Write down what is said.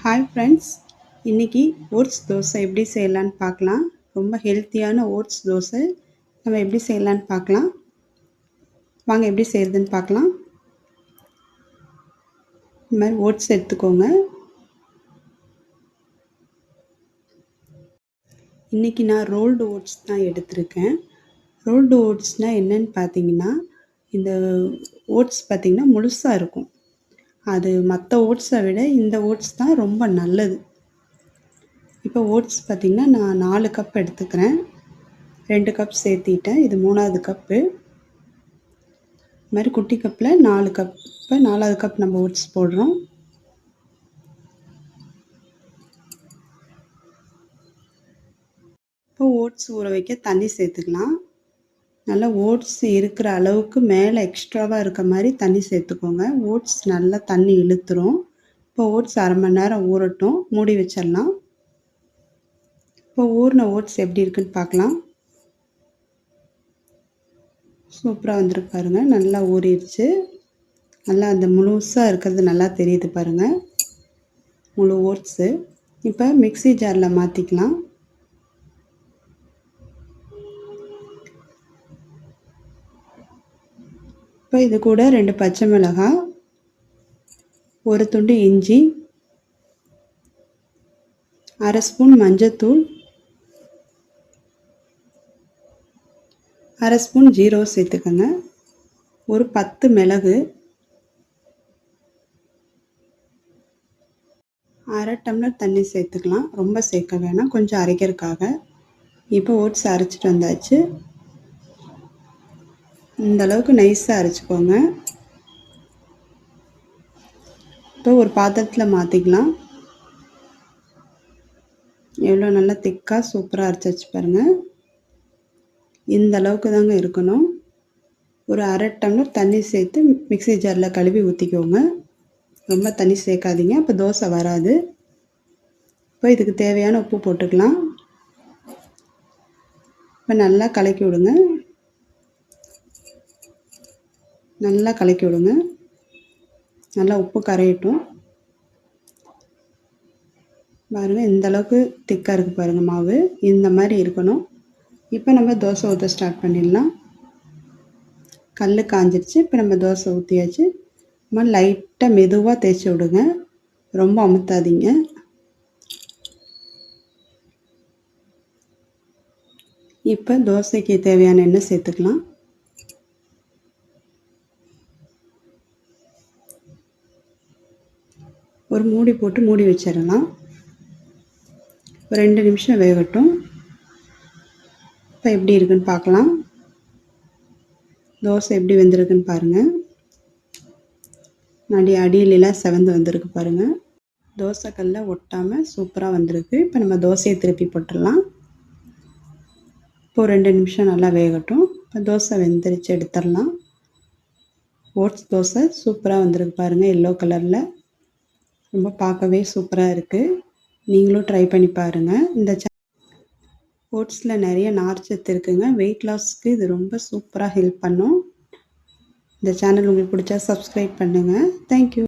Hi friends, இன்றைக்கி oats dosa எப்படி செய்யலான்னு பார்க்கலாம். ரொம்ப ஹெல்த்தியான ஓட்ஸ் தோசை நம்ம எப்படி செய்யலான்னு பார்க்கலாம். வாங்க எப்படி செய்கிறதுன்னு பார்க்கலாம். இந்த மாதிரி ஓட்ஸ் எடுத்துக்கோங்க. இன்றைக்கி நான் ரோல்டு ஓட்ஸ் தான் எடுத்திருக்கேன். ரோல்டு ஓட்ஸ்னால் என்னன்னு பார்த்தீங்கன்னா, இந்த ஓட்ஸ் பார்த்திங்கன்னா முழுசாக இருக்கும். அது மற்ற ஓட்ஸை விட இந்த ஓட்ஸ் தான் ரொம்ப நல்லது. இப்போ ஓட்ஸ் பார்த்திங்கன்னா நான் 4 கப் எடுத்துக்கிறேன். 2 கப் சேர்த்திட்டேன். இது 3வது கப்பு. இது மாதிரி குட்டி கப்பில் 4 கப். இப்போ 4வது கப் நம்ம ஓட்ஸ் போடுறோம். இப்போ ஓட்ஸ் ஊற வைக்க தண்ணி சேர்த்துக்கலாம். நல்லா ஓட்ஸ் இருக்கிற அளவுக்கு மேலே எக்ஸ்ட்ராவாக இருக்க மாதிரி தண்ணி சேர்த்துக்கோங்க. ஓட்ஸ் நல்லா தண்ணி இழுத்துரும். இப்போ ஓட்ஸ் அரை மணி நேரம் ஊறட்டும், மூடி வச்சிடலாம். இப்போ ஊறின ஓட்ஸ் எப்படி இருக்குன்னு பார்க்கலாம். சூப்பராக வந்துருக்கு பாருங்கள். நல்லா ஊறிடுச்சு. நல்லா அந்த முழுசாக இருக்கிறது நல்லா தெரியுது பாருங்கள், முழு ஓட்ஸு. இப்போ மிக்ஸி ஜாரில் மாற்றிக்கலாம். இப்போ இது கூட 2 பச்சை மிளகாய், ஒரு துண்டு இஞ்சி, அரை ஸ்பூன் மஞ்சத்தூள், அரை ஸ்பூன் ஜீரகம் சேர்த்துக்கோங்க, ஒரு 10 மிளகு, அரை டம்ளர் தண்ணி சேர்த்துக்கலாம். ரொம்ப சேர்க்க வேணாம், கொஞ்சம் அரைக்கிறதுக்காக. இப்போ ஓட்ஸ் அரைச்சிட்டு வந்தாச்சு. இந்த அளவுக்கு நைஸாக அரைச்சிக்கோங்க. இப்போ ஒரு பாத்திரத்தில் மாற்றிக்கலாம். எவ்வளோ நல்லா திக்காக சூப்பராக அரைச்சி வச்சு பாருங்கள். இந்த அளவுக்கு தாங்க இருக்கணும். ஒரு அரை டம்ளர் தண்ணி சேர்த்து மிக்ஸி ஜாரில் கழுவி ஊற்றிக்கோங்க. ரொம்ப தண்ணி சேர்க்காதீங்க, அப்போ தோசை வராது. இப்போ இதுக்கு தேவையான உப்பு போட்டுக்கலாம். இப்போ நல்லா கலக்கி விடுங்க. நல்லா கலக்கி விடுங்க. நல்லா உப்பு கரையட்டும். பாருங்கள், இந்த அளவுக்கு திக்காக இருக்குது பாருங்கள் மாவு. இந்த மாதிரி இருக்கணும். இப்போ நம்ம தோசை ஊற்ற ஸ்டார்ட் பண்ணிடலாம். கல் காஞ்சிடுச்சு. இப்போ நம்ம தோசை ஊற்றியாச்சு. நம்ம லைட்டாக மெதுவாக தேய்ச்சி விடுங்க, ரொம்ப அமுத்தாதீங்க. இப்போ தோசைக்கு தேவையான எண்ணெய் சேர்த்துக்கலாம். ஒரு மூடி போட்டு மூடி வச்சிடலாம். ஒரு 2 நிமிஷம் வேகட்டும். இப்போ எப்படி இருக்குன்னு பார்க்கலாம். தோசை எப்படி வெந்திருக்குன்னு பாருங்கள். அடியிலெலாம் செவந்து வந்திருக்கு பாருங்கள். தோசைக்கல்ல ஒட்டாமல் சூப்பராக வந்திருக்கு. இப்போ நம்ம தோசையை திருப்பி போட்டுடலாம். இப்போ 2 நிமிஷம் நல்லா வேகட்டும். இப்போ தோசை வெந்துருச்சு, எடுத்துடலாம். ஓட்ஸ் தோசை சூப்பராக வந்திருக்கு பாருங்கள், எல்லோ கலரில். ரொம்ப பார்க்கவே சூப்பராக இருக்குது. நீங்களும் ட்ரை பண்ணி பாருங்கள். இந்த ஓட்ஸில் நிறைய நார்ச்சத்து இருக்குங்க. வெயிட் லாஸ்க்கு இது ரொம்ப சூப்பராக ஹெல்ப் பண்ணும். இந்த சேனல் உங்களுக்கு பிடிச்சா சப்ஸ்கிரைப் பண்ணுங்கள். தேங்க்யூ.